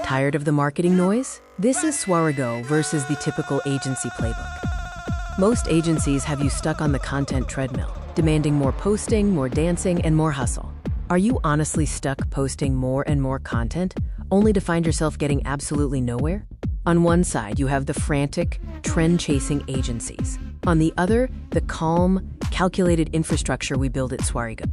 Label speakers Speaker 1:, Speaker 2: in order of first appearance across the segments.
Speaker 1: Tired of the marketing noise? This is Swarigo versus the typical agency playbook. Most agencies have you stuck on the content treadmill, demanding more posting, more dancing, and more hustle. Are you honestly stuck posting more and more content, only to find yourself getting absolutely nowhere? On one side, you have the frantic, trend-chasing agencies. On the other, the calm, calculated infrastructure we build at Swarigo.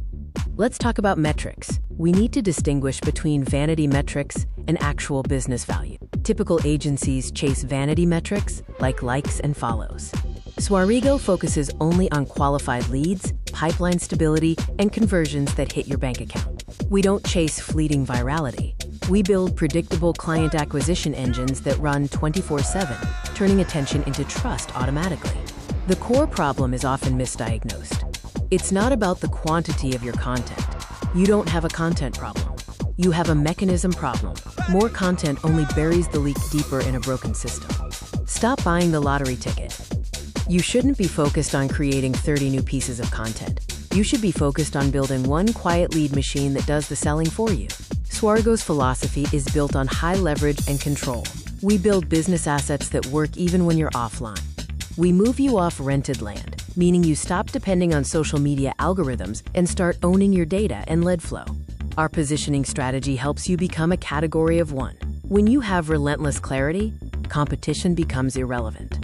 Speaker 1: Let's talk about metrics. We need to distinguish between vanity metrics and actual business value. Typical agencies chase vanity metrics like likes and follows. Swarigo focuses only on qualified leads, pipeline stability, and conversions that hit your bank account. We don't chase fleeting virality. We build predictable client acquisition engines that run 24/7, turning attention into trust automatically. The core problem is often misdiagnosed. It's not about the quantity of your content. You don't have a content problem. You have a mechanism problem. More content only buries the leak deeper in a broken system. Stop buying the lottery ticket. You shouldn't be focused on creating 30 new pieces of content. You should be focused on building one quiet lead machine that does the selling for you. Swarigo's philosophy is built on high leverage and control. We build business assets that work even when you're offline. We move you off rented land, meaning you stop depending on social media algorithms and start owning your data and lead flow. Our positioning strategy helps you become a category of one. When you have relentless clarity, competition becomes irrelevant.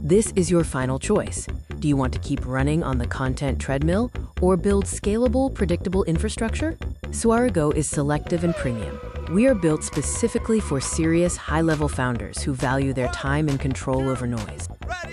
Speaker 1: This is your final choice. Do you want to keep running on the content treadmill or build scalable, predictable infrastructure? Swarigo is selective and premium. We are built specifically for serious, high-level founders who value their time and control over noise.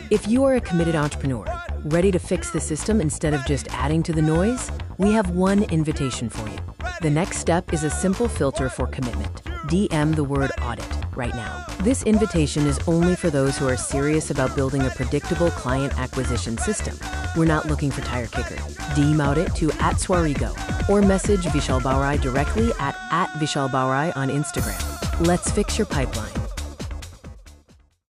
Speaker 1: If you are a committed entrepreneur, ready to fix the system instead of just adding to the noise, we have one invitation for you. The next step is a simple filter for commitment. DM the word audit right now. This invitation is only for those who are serious about building a predictable client acquisition system. We're not looking for tire kickers. DM audit to @Swarigo or message Vishal Baurai directly at Vishal Baurai on Instagram. Let's fix your pipeline.